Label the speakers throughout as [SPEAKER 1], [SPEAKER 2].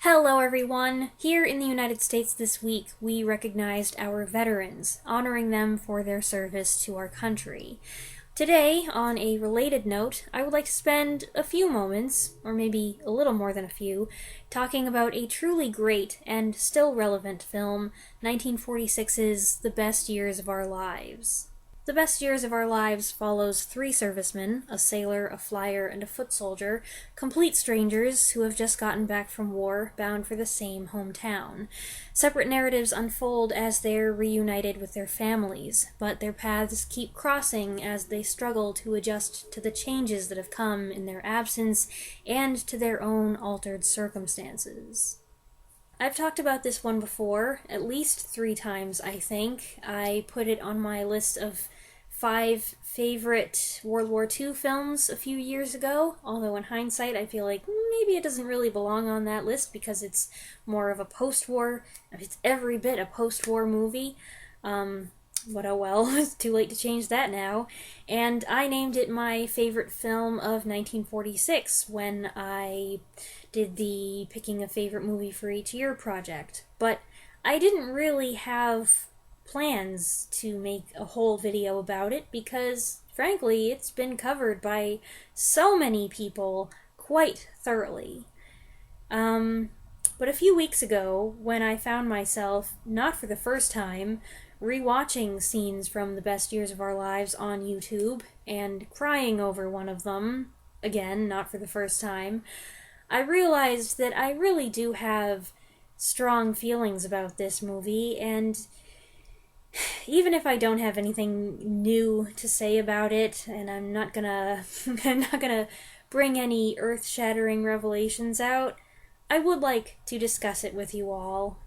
[SPEAKER 1] Hello everyone! Here in the United States this week, we recognized our veterans, honoring them for their service to our country. Today, on a related note, I would like to spend a few moments, or maybe a little more than a few, talking about a truly great and still relevant film, 1946's The Best Years of Our Lives. The Best Years of Our Lives follows three servicemen, a sailor, a flyer, and a foot soldier, complete strangers who have just gotten back from war, bound for the same hometown. Separate narratives unfold as they're reunited with their families, but their paths keep crossing as they struggle to adjust to the changes that have come in their absence and to their own altered circumstances. I've talked about this one before, at least 3 times, I think. I put it on my list of 5 favorite World War II films a few years ago, although in hindsight I feel like maybe it doesn't really belong on that list because it's more of a post-war, it's every bit a post-war movie. But oh well, it's too late to change that now. And I named it my favorite film of 1946 when I did the Picking a Favorite Movie for Each Year project. But I didn't really have plans to make a whole video about it because, frankly, it's been covered by so many people quite thoroughly. But a few weeks ago, when I found myself, not for the first time, rewatching scenes from The Best Years of Our Lives on YouTube and crying over one of them, again, not for the first time, I realized that I really do have strong feelings about this movie, and even if I don't have anything new to say about it, and I'm not gonna bring any earth-shattering revelations out, I would like to discuss it with you all.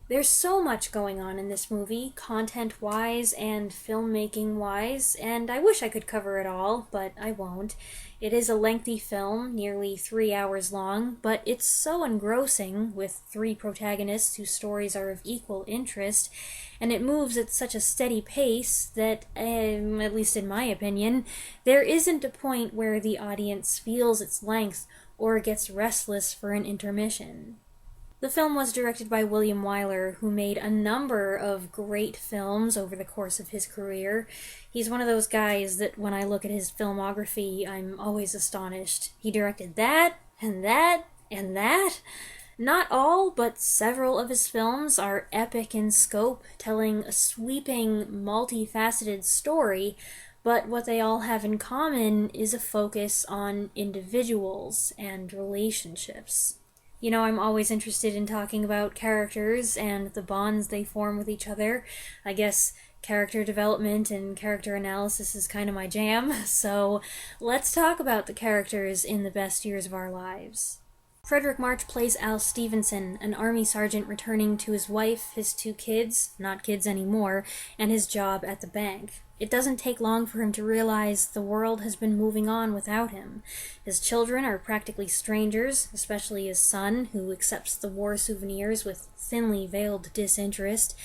[SPEAKER 1] There's so much going on in this movie, content-wise and filmmaking-wise, and I wish I could cover it all, but I won't. It is a lengthy film, nearly 3 hours long, but it's so engrossing, with 3 protagonists whose stories are of equal interest, and it moves at such a steady pace that, at least in my opinion, there isn't a point where the audience feels its length or gets restless for an intermission. The film was directed by William Wyler, who made a number of great films over the course of his career. He's one of those guys that when I look at his filmography, I'm always astonished. He directed that, and that, and that. Not all, but several of his films are epic in scope, telling a sweeping, multifaceted story, but what they all have in common is a focus on individuals and relationships. You know, I'm always interested in talking about characters and the bonds they form with each other. I guess character development and character analysis is kind of my jam, so let's talk about the characters in The Best Years of Our Lives. Frederick March plays Al Stevenson, an army sergeant returning to his wife, his 2 kids, not kids anymore, and his job at the bank. It doesn't take long for him to realize the world has been moving on without him. His children are practically strangers, especially his son, who accepts the war souvenirs with thinly veiled disinterest.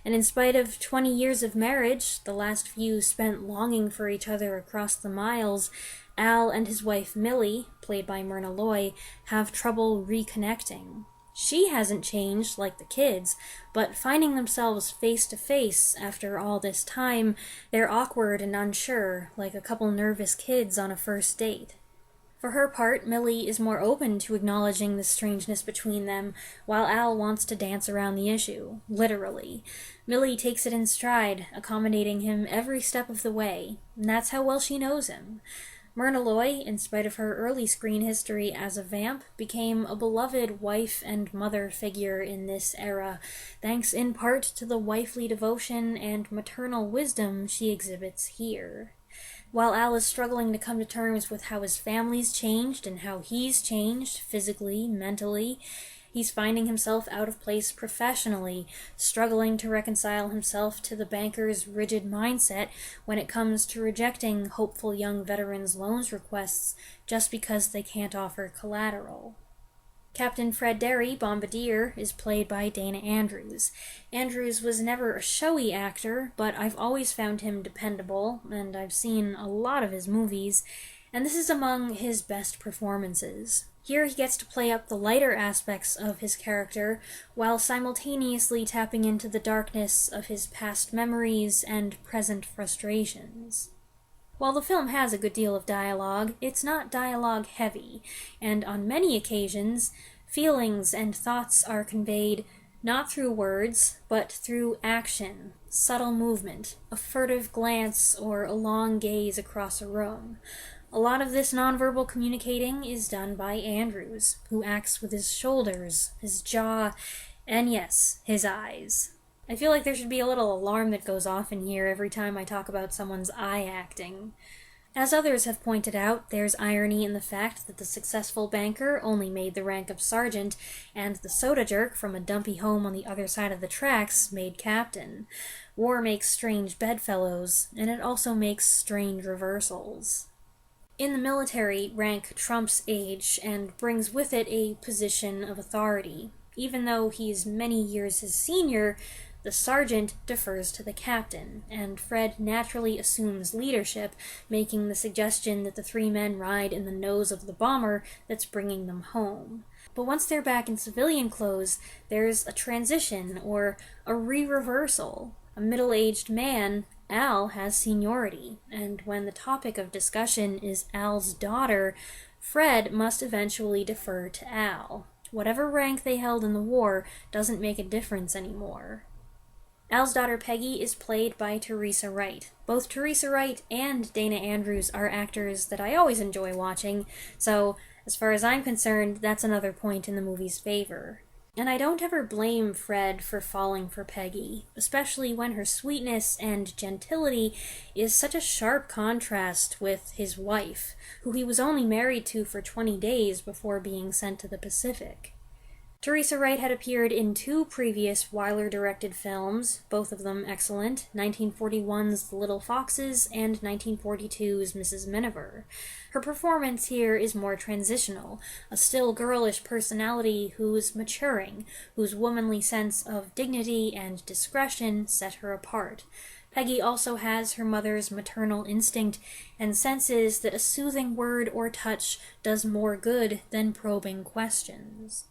[SPEAKER 1] And in spite of 20 years of marriage, the last few spent longing for each other across the miles, Al and his wife Millie, played by Myrna Loy, have trouble reconnecting. She hasn't changed like the kids, but finding themselves face to face after all this time, they're awkward and unsure, like a couple nervous kids on a first date. For her part, Millie is more open to acknowledging the strangeness between them, while Al wants to dance around the issue, literally. Millie takes it in stride, accommodating him every step of the way, and that's how well she knows him. Myrna Loy, in spite of her early screen history as a vamp, became a beloved wife and mother figure in this era, thanks in part to the wifely devotion and maternal wisdom she exhibits here. While Al is struggling to come to terms with how his family's changed and how he's changed, physically, mentally, he's finding himself out of place professionally, struggling to reconcile himself to the banker's rigid mindset when it comes to rejecting hopeful young veterans' loans requests just because they can't offer collateral. Captain Fred Derry, Bombardier, is played by Dana Andrews. Andrews was never a showy actor, but I've always found him dependable, and I've seen a lot of his movies, and this is among his best performances. Here he gets to play up the lighter aspects of his character, while simultaneously tapping into the darkness of his past memories and present frustrations. While the film has a good deal of dialogue, it's not dialogue heavy, and on many occasions, feelings and thoughts are conveyed not through words, but through action, subtle movement, a furtive glance, or a long gaze across a room. A lot of this nonverbal communicating is done by Andrews, who acts with his shoulders, his jaw, and yes, his eyes. I feel like there should be a little alarm that goes off in here every time I talk about someone's eye acting. As others have pointed out, there's irony in the fact that the successful banker only made the rank of sergeant, and the soda jerk from a dumpy home on the other side of the tracks made captain. War makes strange bedfellows, and it also makes strange reversals. In the military, rank trumps age and brings with it a position of authority. Even though he's many years his senior, the sergeant defers to the captain, and Fred naturally assumes leadership, making the suggestion that the three men ride in the nose of the bomber that's bringing them home. But once they're back in civilian clothes, there's a transition, or a re-reversal. A middle-aged man, Al, has seniority, and when the topic of discussion is Al's daughter, Fred must eventually defer to Al. Whatever rank they held in the war doesn't make a difference anymore. Al's daughter Peggy is played by Teresa Wright. Both Teresa Wright and Dana Andrews are actors that I always enjoy watching, so as far as I'm concerned, that's another point in the movie's favor. And I don't ever blame Fred for falling for Peggy, especially when her sweetness and gentility is such a sharp contrast with his wife, who he was only married to for 20 days before being sent to the Pacific. Teresa Wright had appeared in 2 previous Wyler-directed films, both of them excellent, 1941's The Little Foxes and 1942's Mrs. Miniver. Her performance here is more transitional, a still girlish personality who's maturing, whose womanly sense of dignity and discretion set her apart. Peggy also has her mother's maternal instinct and senses that a soothing word or touch does more good than probing questions.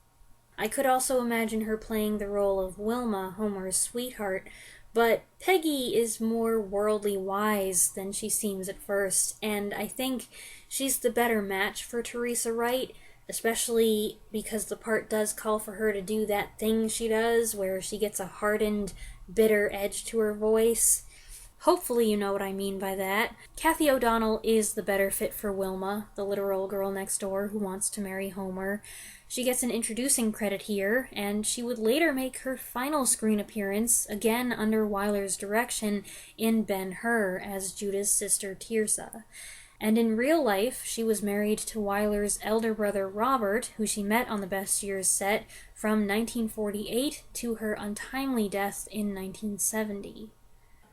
[SPEAKER 1] I could also imagine her playing the role of Wilma, Homer's sweetheart, but Peggy is more worldly wise than she seems at first, and I think she's the better match for Teresa Wright, especially because the part does call for her to do that thing she does, where she gets a hardened, bitter edge to her voice. Hopefully you know what I mean by that. Kathy O'Donnell is the better fit for Wilma, the literal girl next door who wants to marry Homer. She gets an introducing credit here, and she would later make her final screen appearance, again under Wyler's direction, in Ben-Hur as Judah's sister Tirsa. And in real life, she was married to Wyler's elder brother Robert, who she met on the Best Years set from 1948 to her untimely death in 1970.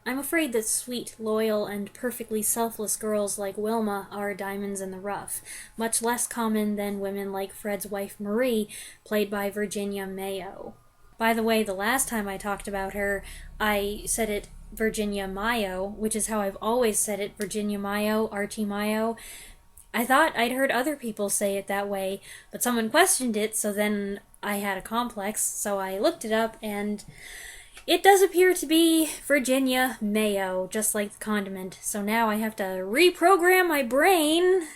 [SPEAKER 1] I'm afraid that sweet, loyal, and perfectly selfless girls like Wilma are diamonds in the rough, much less common than women like Fred's wife Marie, played by Virginia Mayo. By the way, the last time I talked about her, I said it Virginia Mayo, which is how I've always said it, Virginia Mayo, Archie Mayo. I thought I'd heard other people say it that way, but someone questioned it, so then I had a complex, so I looked it up, and it does appear to be Virginia Mayo, just like the condiment, so now I have to reprogram my brain.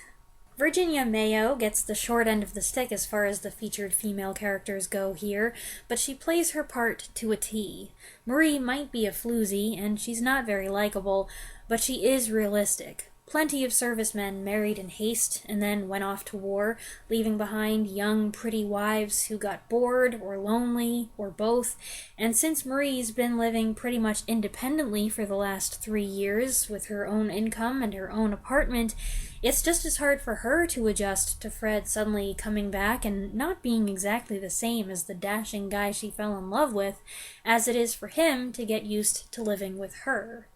[SPEAKER 1] Virginia Mayo gets the short end of the stick as far as the featured female characters go here, but she plays her part to a T. Marie might be a floozy, and she's not very likable, but she is realistic. Plenty of servicemen married in haste and then went off to war, leaving behind young, pretty wives who got bored or lonely or both, and since Marie's been living pretty much independently for the last 3 years with her own income and her own apartment, it's just as hard for her to adjust to Fred suddenly coming back and not being exactly the same as the dashing guy she fell in love with, as it is for him to get used to living with her.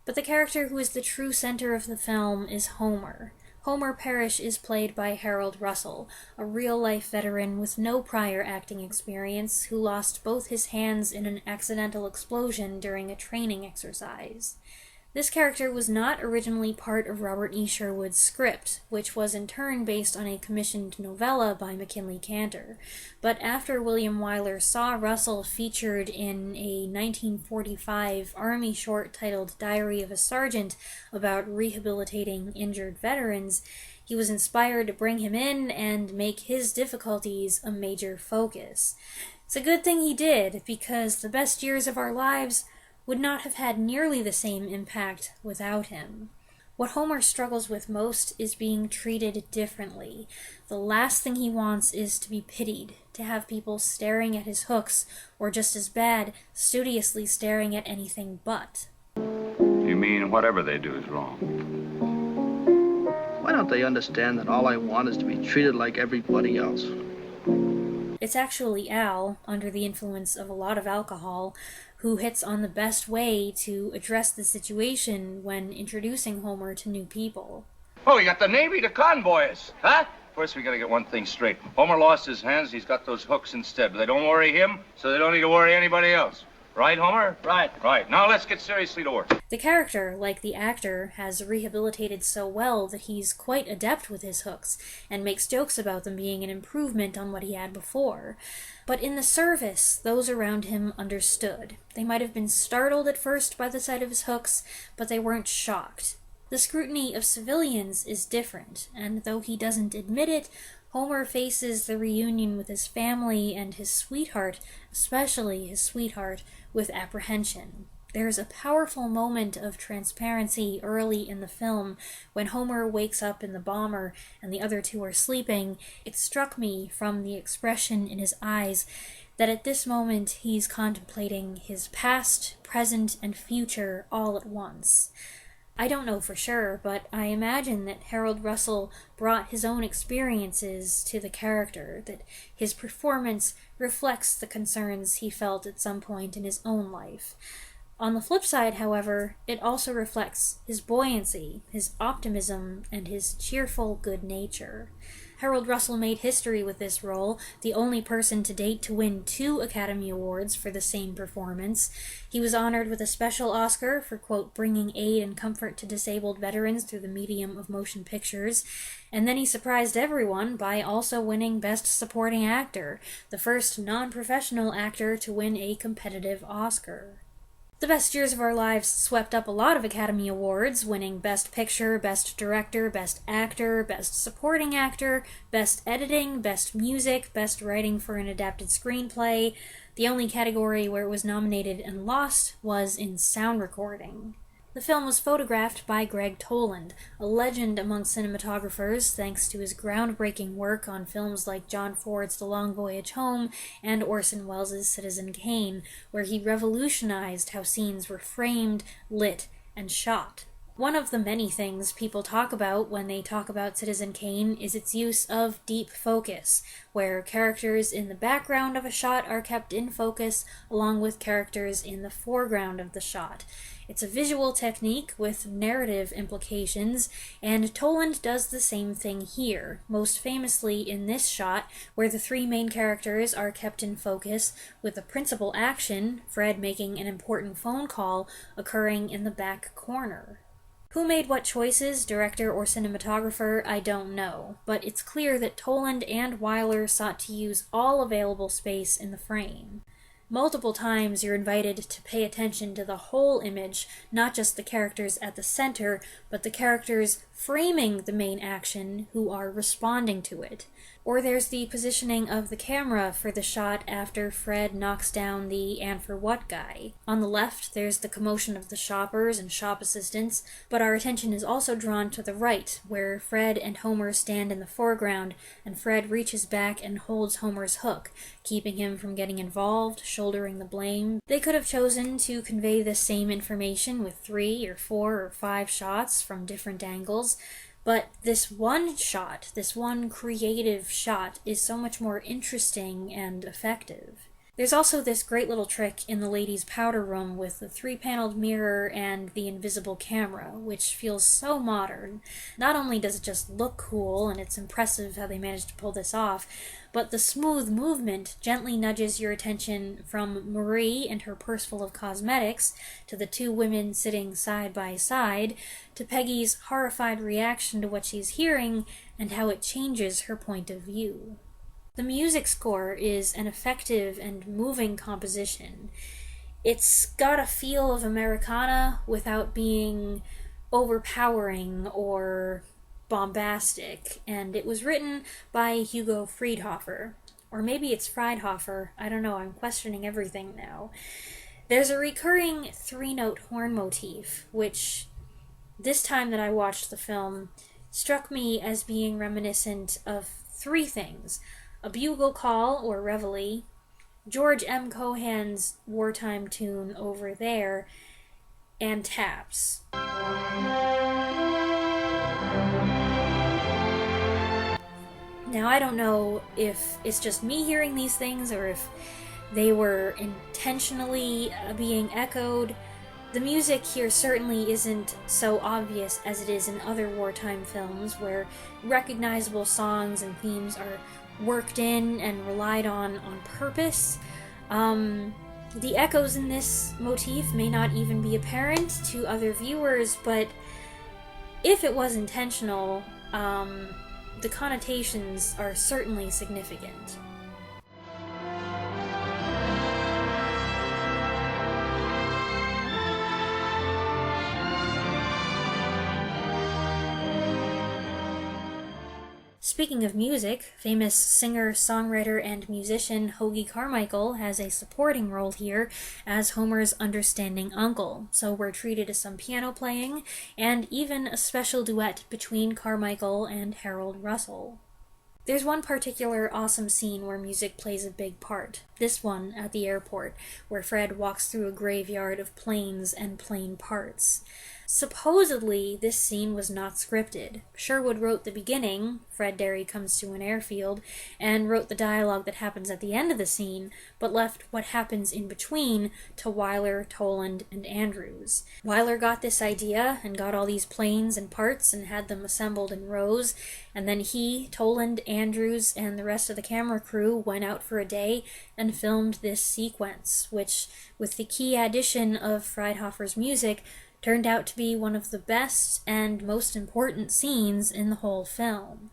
[SPEAKER 1] But the character who is the true center of the film is Homer. Homer Parrish is played by Harold Russell, a real-life veteran with no prior acting experience who lost both his hands in an accidental explosion during a training exercise. This character was not originally part of Robert E. Sherwood's script, which was in turn based on a commissioned novella by McKinley Cantor. But after William Wyler saw Russell featured in a 1945 Army short titled Diary of a Sergeant about rehabilitating injured veterans, he was inspired to bring him in and make his difficulties a major focus. It's a good thing he did, because The Best Years of Our Lives would not have had nearly the same impact without him. What Homer struggles with most is being treated differently. The last thing he wants is to be pitied, to have people staring at his hooks, or just as bad, studiously staring at anything but.
[SPEAKER 2] You mean whatever they do is wrong?
[SPEAKER 3] Why don't they understand that all I want is to be treated like everybody else?
[SPEAKER 1] It's actually Al, under the influence of a lot of alcohol, who hits on the best way to address the situation when introducing Homer to new people.
[SPEAKER 4] Oh, you got the Navy to convoy us, huh? First, we gotta get one thing straight. Homer lost his hands, he's got those hooks instead. But they don't worry him, so they don't need to worry anybody else. Right, Homer? Right. Right. Now let's get seriously to work.
[SPEAKER 1] The character, like the actor, has rehabilitated so well that he's quite adept with his hooks, and makes jokes about them being an improvement on what he had before. But in the service, those around him understood. They might have been startled at first by the sight of his hooks, but they weren't shocked. The scrutiny of civilians is different, and though he doesn't admit it, Homer faces the reunion with his family and his sweetheart, especially his sweetheart, with apprehension. There's a powerful moment of transparency early in the film when Homer wakes up in the bomber and the other two are sleeping. It struck me from the expression in his eyes that at this moment he's contemplating his past, present, and future all at once. I don't know for sure, but I imagine that Harold Russell brought his own experiences to the character, that his performance reflects the concerns he felt at some point in his own life. On the flip side, however, it also reflects his buoyancy, his optimism, and his cheerful good nature. Harold Russell made history with this role, the only person to date to win 2 Academy Awards for the same performance. He was honored with a special Oscar for, quote, bringing aid and comfort to disabled veterans through the medium of motion pictures. And then he surprised everyone by also winning Best Supporting Actor, the first non-professional actor to win a competitive Oscar. The Best Years of Our Lives swept up a lot of Academy Awards, winning Best Picture, Best Director, Best Actor, Best Supporting Actor, Best Editing, Best Music, Best Writing for an Adapted Screenplay. The only category where it was nominated and lost was in sound recording. The film was photographed by Greg Toland, a legend among cinematographers thanks to his groundbreaking work on films like John Ford's The Long Voyage Home and Orson Welles' Citizen Kane, where he revolutionized how scenes were framed, lit, and shot. One of the many things people talk about when they talk about Citizen Kane is its use of deep focus, where characters in the background of a shot are kept in focus along with characters in the foreground of the shot. It's a visual technique with narrative implications, and Toland does the same thing here, most famously in this shot, where the 3 main characters are kept in focus, with the principal action, Fred making an important phone call, occurring in the back corner. Who made what choices, director or cinematographer, I don't know, but it's clear that Toland and Wyler sought to use all available space in the frame. Multiple times you're invited to pay attention to the whole image, not just the characters at the center, but the characters framing the main action who are responding to it. Or there's the positioning of the camera for the shot after Fred knocks down the "and for what" guy. On the left, there's the commotion of the shoppers and shop assistants, but our attention is also drawn to the right, where Fred and Homer stand in the foreground, and Fred reaches back and holds Homer's hook, keeping him from getting involved, shouldering the blame. They could have chosen to convey this same information with 3 or 4 or 5 shots from different angles, but this one shot, this one creative shot, is so much more interesting and effective. There's also this great little trick in the ladies' powder room with the 3-paneled mirror and the invisible camera, which feels so modern. Not only does it just look cool, and it's impressive how they managed to pull this off, but the smooth movement gently nudges your attention from Marie and her purse full of cosmetics, to the two women sitting side by side, to Peggy's horrified reaction to what she's hearing, and how it changes her point of view. The music score is an effective and moving composition. It's got a feel of Americana without being overpowering or bombastic, and it was written by Hugo Friedhofer. Or maybe it's Friedhofer, I don't know, I'm questioning everything now. There's a recurring 3-note horn motif, which, this time that I watched the film, struck me as being reminiscent of 3 things: a bugle call or reveille, George M. Cohan's wartime tune Over There, and taps. Now, I don't know if it's just me hearing these things or if they were intentionally being echoed. The music here certainly isn't so obvious as it is in other wartime films, where recognizable songs and themes are worked in and relied on purpose. The echoes in this motif may not even be apparent to other viewers, but if it was intentional, the connotations are certainly significant. Speaking of music, famous singer, songwriter, and musician Hoagy Carmichael has a supporting role here as Homer's understanding uncle, so we're treated to some piano playing, and even a special duet between Carmichael and Harold Russell. There's one particular awesome scene where music plays a big part. This one at the airport, where Fred walks through a graveyard of planes and plane parts. Supposedly, this scene was not scripted. Sherwood wrote the beginning, Fred Derry comes to an airfield, and wrote the dialogue that happens at the end of the scene, but left what happens in between to Wyler, Toland, and Andrews. Wyler got this idea and got all these planes and parts and had them assembled in rows, and then he, Toland, Andrews, and the rest of the camera crew went out for a day and filmed this sequence, which, with the key addition of Friedhofer's music, turned out to be one of the best and most important scenes in the whole film.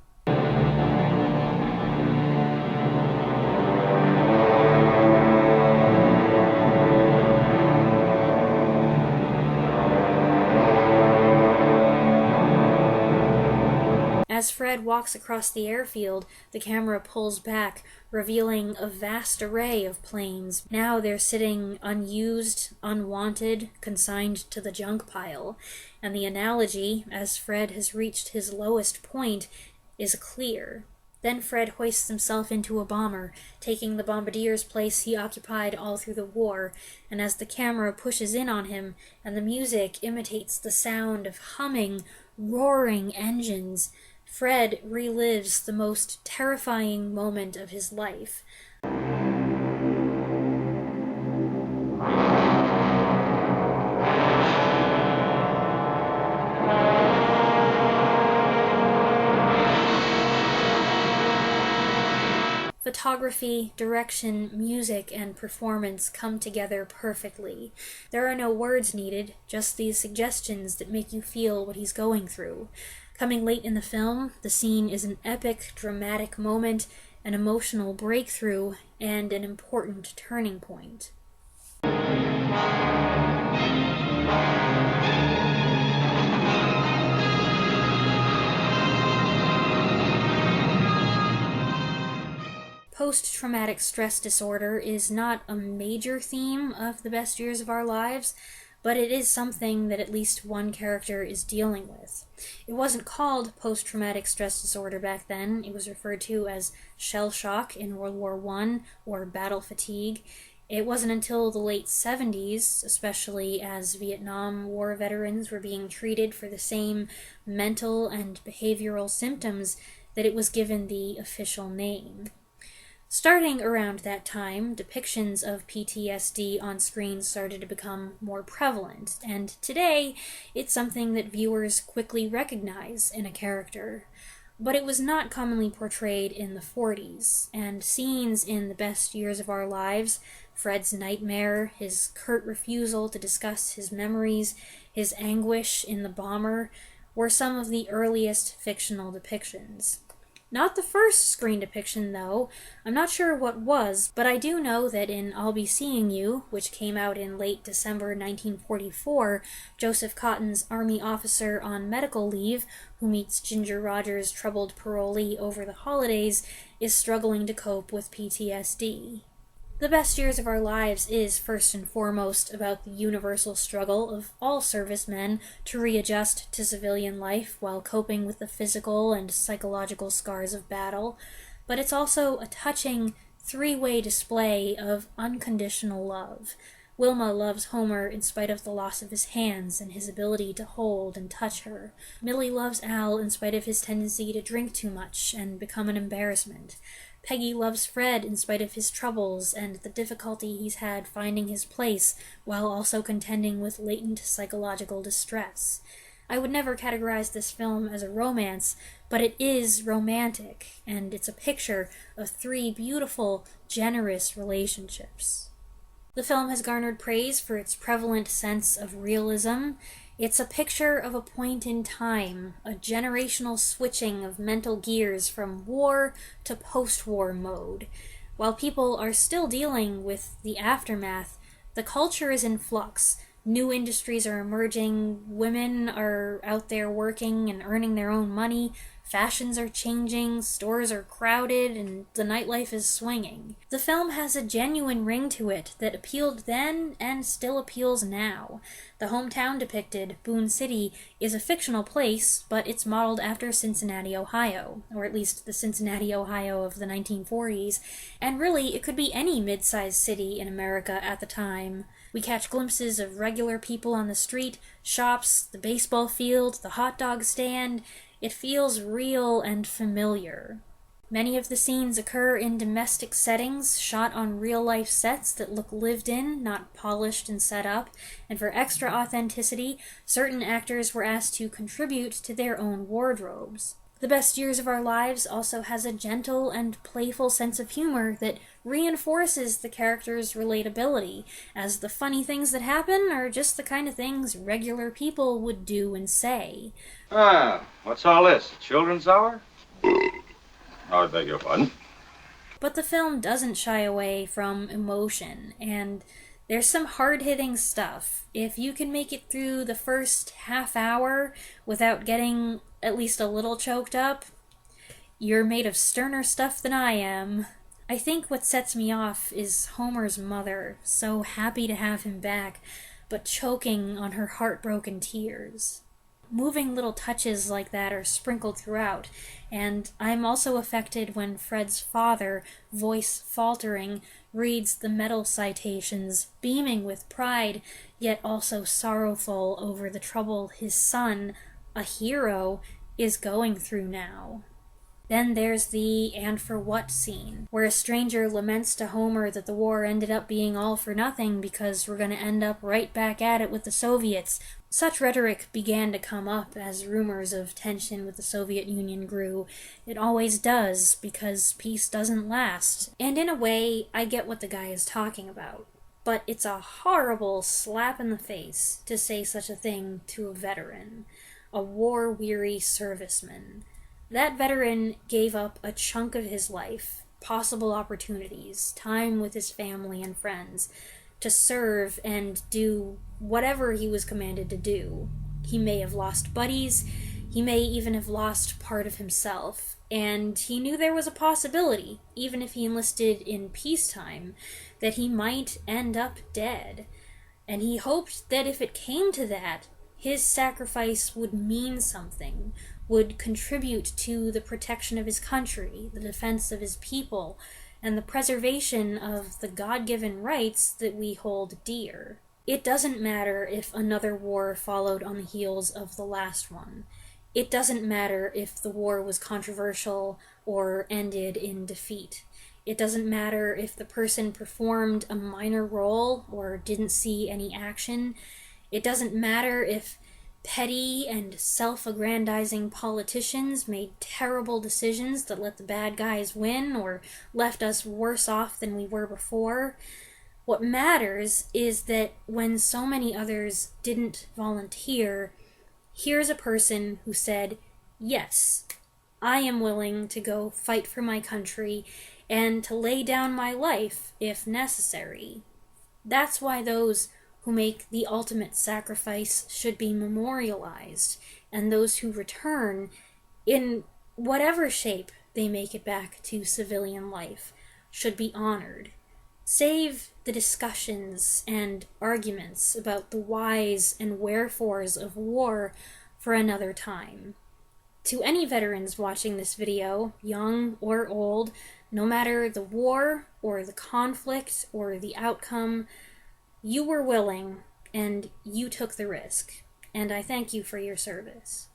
[SPEAKER 1] As Fred walks across the airfield, the camera pulls back, revealing a vast array of planes. Now they're sitting unused, unwanted, consigned to the junk pile. And the analogy, as Fred has reached his lowest point, is clear. Then Fred hoists himself into a bomber, taking the bombardier's place he occupied all through the war, and as the camera pushes in on him, and the music imitates the sound of humming, roaring engines, Fred relives the most terrifying moment of his life. Photography, direction, music, and performance come together perfectly. There are no words needed, just these suggestions that make you feel what he's going through. Coming late in the film, the scene is an epic, dramatic moment, an emotional breakthrough, and an important turning point. Post-traumatic stress disorder is not a major theme of the best years of our lives, but it is something that at least one character is dealing with. It wasn't called post-traumatic stress disorder back then. It was referred to as shell shock in World War I or battle fatigue. It wasn't until the late 70s, especially as Vietnam War veterans were being treated for the same mental and behavioral symptoms, that it was given the official name. Starting around that time, depictions of PTSD on screen started to become more prevalent, and today it's something that viewers quickly recognize in a character. But it was not commonly portrayed in the 40s, and scenes in The Best Years of Our Lives, Fred's nightmare, his curt refusal to discuss his memories, his anguish in The Bomber, were some of the earliest fictional depictions. Not the first screen depiction, though. I'm not sure what was, but I do know that in I'll Be Seeing You, which came out in late December 1944, Joseph Cotton's Army officer on medical leave, who meets Ginger Rogers' troubled parolee over the holidays, is struggling to cope with PTSD. The Best Years of Our Lives is first and foremost about the universal struggle of all servicemen to readjust to civilian life while coping with the physical and psychological scars of battle, but it's also a touching three-way display of unconditional love. Wilma loves Homer in spite of the loss of his hands and his ability to hold and touch her. Millie loves Al in spite of his tendency to drink too much and become an embarrassment. Peggy loves Fred in spite of his troubles and the difficulty he's had finding his place while also contending with latent psychological distress. I would never categorize this film as a romance, but it is romantic, and it's a picture of three beautiful, generous relationships. The film has garnered praise for its prevalent sense of realism. It's a picture of a point in time, a generational switching of mental gears from war to post-war mode. While people are still dealing with the aftermath, the culture is in flux. New industries are emerging, women are out there working and earning their own money, fashions are changing, stores are crowded, and the nightlife is swinging. The film has a genuine ring to it that appealed then and still appeals now. The hometown depicted, Boone City, is a fictional place, but it's modeled after Cincinnati, Ohio, or at least the Cincinnati, Ohio of the 1940s, and really it could be any mid-sized city in America at the time. We catch glimpses of regular people on the street, shops, the baseball field, the hot dog stand. It feels real and familiar. Many of the scenes occur in domestic settings, shot on real-life sets that look lived in, not polished and set up, and for extra authenticity, certain actors were asked to contribute to their own wardrobes. The Best Years of Our Lives also has a gentle and playful sense of humor that reinforces the characters' relatability, as the funny things that happen are just the kind of things regular people would do and say.
[SPEAKER 4] What's all this? Children's hour? I beg your pardon.
[SPEAKER 1] But the film doesn't shy away from emotion, and there's some hard-hitting stuff. If you can make it through the first half hour without getting at least a little choked up, you're made of sterner stuff than I am. I think what sets me off is Homer's mother, so happy to have him back, but choking on her heartbroken tears. Moving little touches like that are sprinkled throughout, and I'm also affected when Fred's father, voice faltering, reads the medal citations, beaming with pride, yet also sorrowful over the trouble his son, a hero, is going through now. Then there's the "and for what" scene, where a stranger laments to Homer that the war ended up being all for nothing because we're going to end up right back at it with the Soviets. Such rhetoric began to come up as rumors of tension with the Soviet Union grew. It always does, because peace doesn't last. And in a way, I get what the guy is talking about. But it's a horrible slap in the face to say such a thing to a veteran, a war-weary serviceman. That veteran gave up a chunk of his life, possible opportunities, time with his family and friends, to serve and do whatever he was commanded to do. He may have lost buddies, he may even have lost part of himself, and he knew there was a possibility, even if he enlisted in peacetime, that he might end up dead. And he hoped that if it came to that, his sacrifice would mean something, would contribute to the protection of his country, the defense of his people, and the preservation of the God-given rights that we hold dear. It doesn't matter if another war followed on the heels of the last one. It doesn't matter if the war was controversial or ended in defeat. It doesn't matter if the person performed a minor role or didn't see any action. It doesn't matter if petty and self-aggrandizing politicians made terrible decisions that let the bad guys win or left us worse off than we were before. What matters is that when so many others didn't volunteer, here's a person who said, yes, I am willing to go fight for my country and to lay down my life if necessary. That's why those who make the ultimate sacrifice should be memorialized, and those who return, in whatever shape they make it back to civilian life, should be honored. Save the discussions and arguments about the whys and wherefores of war for another time. To any veterans watching this video, young or old, no matter the war or the conflict or the outcome, you were willing and you took the risk, and I thank you for your service.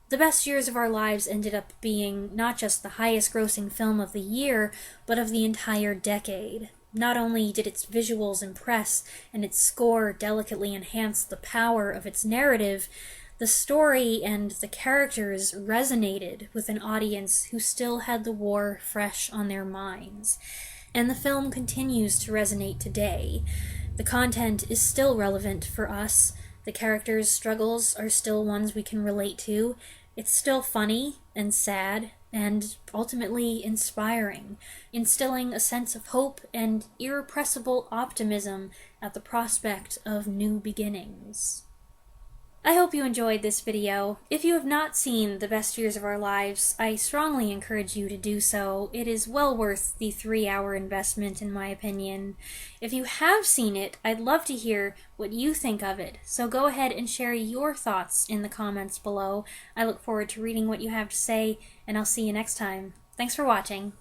[SPEAKER 1] The Best Years of Our Lives ended up being not just the highest grossing film of the year, but of the entire decade. Not only did its visuals impress and its score delicately enhance the power of its narrative, the story and the characters resonated with an audience who still had the war fresh on their minds. And the film continues to resonate today. The content is still relevant for us. The characters' struggles are still ones we can relate to. It's still funny and sad and ultimately inspiring, instilling a sense of hope and irrepressible optimism at the prospect of new beginnings. I hope you enjoyed this video. If you have not seen The Best Years of Our Lives, I strongly encourage you to do so. It is well worth the 3-hour investment, in my opinion. If you have seen it, I'd love to hear what you think of it, so go ahead and share your thoughts in the comments below. I look forward to reading what you have to say, and I'll see you next time. Thanks for watching.